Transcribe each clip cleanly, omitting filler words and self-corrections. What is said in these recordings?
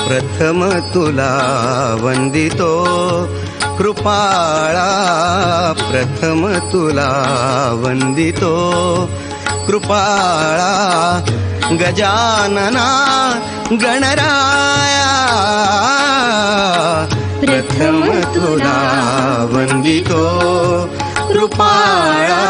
प्रथम तुला वंदितो कृपाळा, प्रथम तुला वंदितो कृपाळा. गजानना गणराया प्रथम तुला वंदितो कृपाळा,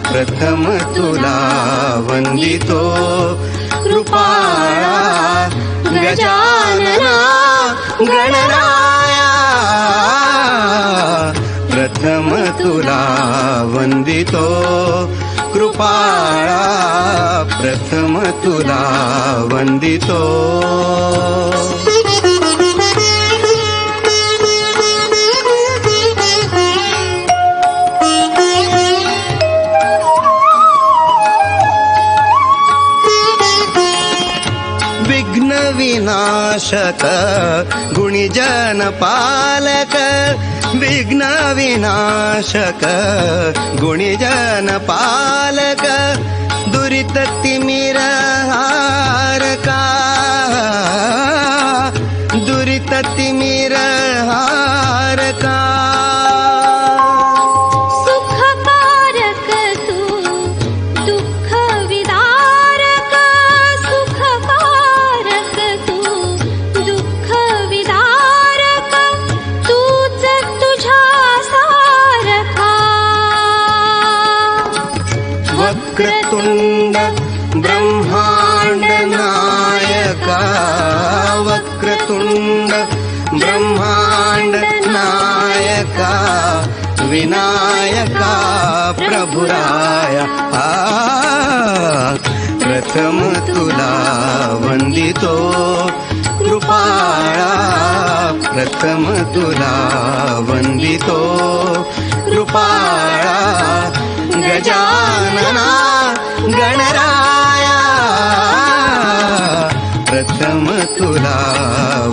प्रथम तुला वंदितो कृपाळा. गजानना गणराया प्रथम तुला वंदितो कृपाळा, प्रथम तुला वंदितो. विघ्न विनाशक गुणीजन पालक, विघ्न विनाशक गुणीजन पालक. दुरित तिमिर हारका, दुरित तिमिर हारका. वक्रतुंड ब्रह्मांड नायका, वक्रतुंड ब्रह्मांड नायका. विनायका प्रभुराया प्रथम तुला वंदितो कृपाळा, प्रथम तुला वंदितो कृपाळा. गजानना गणराया प्रथम तुला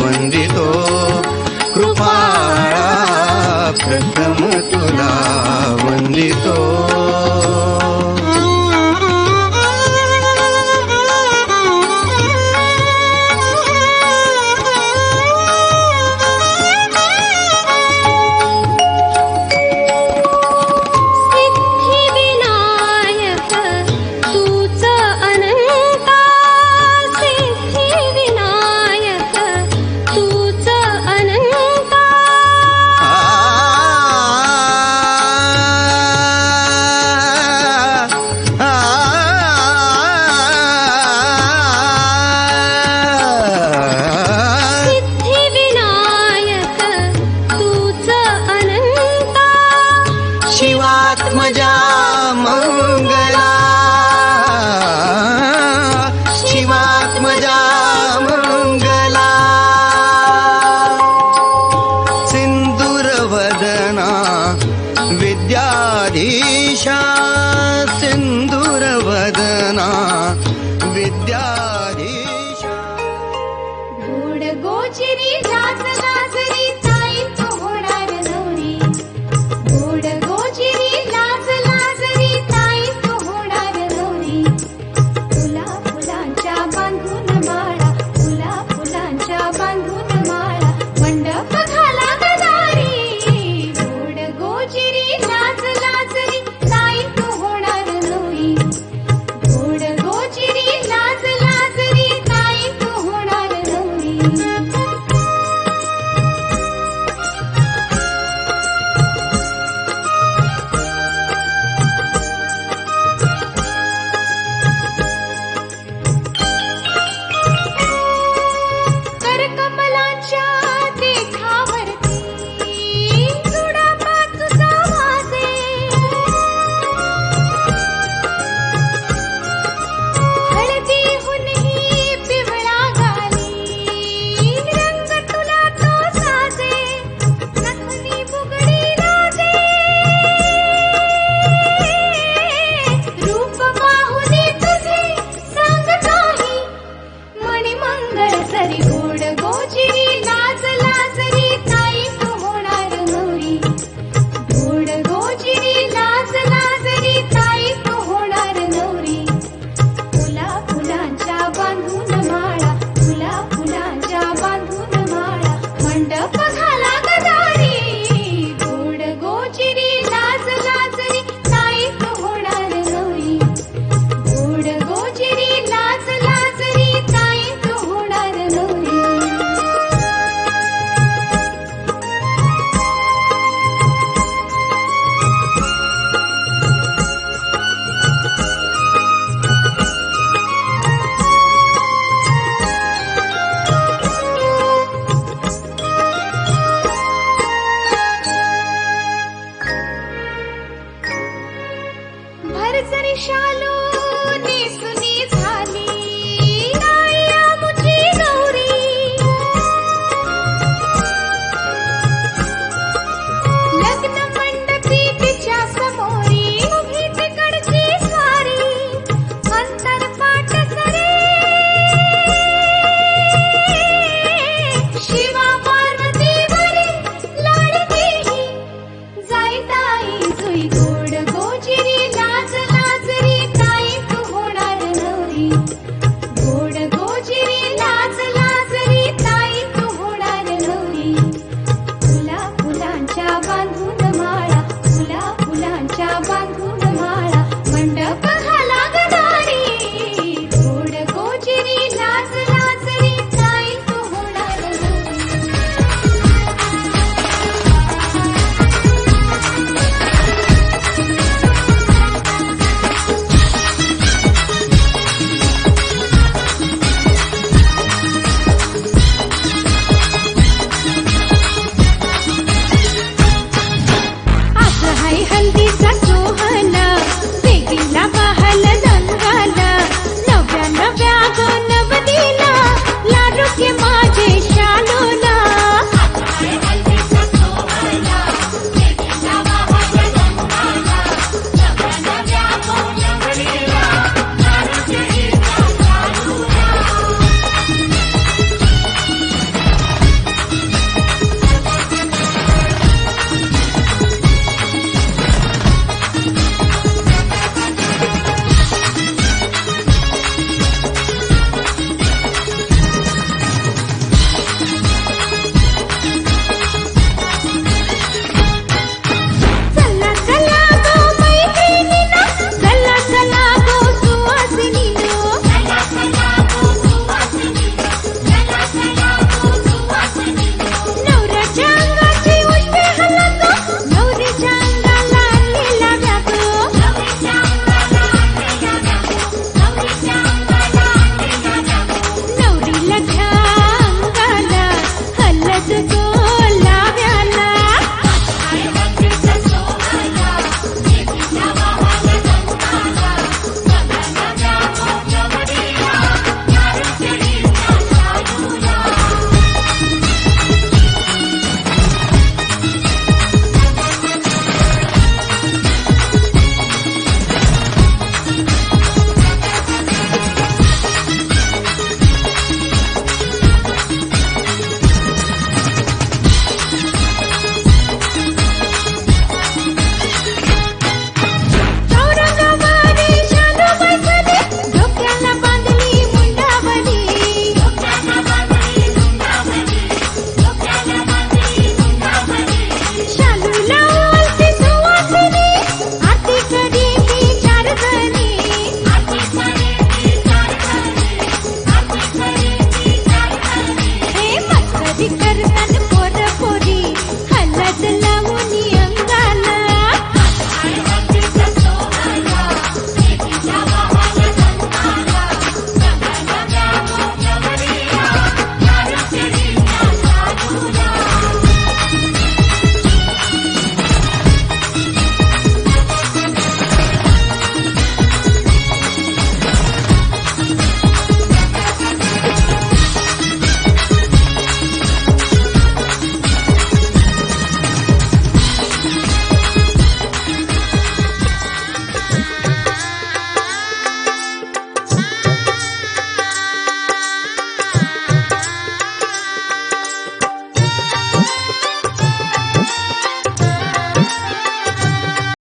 वंदितो कृपाळा, प्रथम तुला वंदितो. शिवात्मजा मंगला, शिवात्मजा मंगला. सिंदूरवदना विद्याधीशा, सिंदूरवदना विद्याधीशा. गोड गोचिरी लाज लाजरी ताई तो होणार नवरी, गोड गोचिरी लाज लाजरी ताई तो होणार नवरी. फुला फुलांच्या बांधून माळा, फुला फुलांच्या बांधून माळा. मंडप घाला गदारी, गोड गोचिरी लाज लाजरी ताई तो होणार नवरी, गोड गोचिरी लाज लाजरी. गोड शालू नेसुनी झाली ताई आमुची गौरी. लग्न मंडपी तिच्या समोरी उभी तिकडची स्वारी. अंतरपाट सरे शिवा पार्वती वरी लाडकीही जाई ताई जुई गोड गोचिरी लाज लाजरी ताई तू होणार नवरी. गोड गोचिरी लाज लाजरी ताई तू होणार नवरी. फुला फुलांच्या बांधून माळा फुला फुलांच्या बांधून माळा मंडप घाला गदारी. गोड गोचिरी लाज लाजरी ताई तू होणार नवरी. आज हाय हल्दी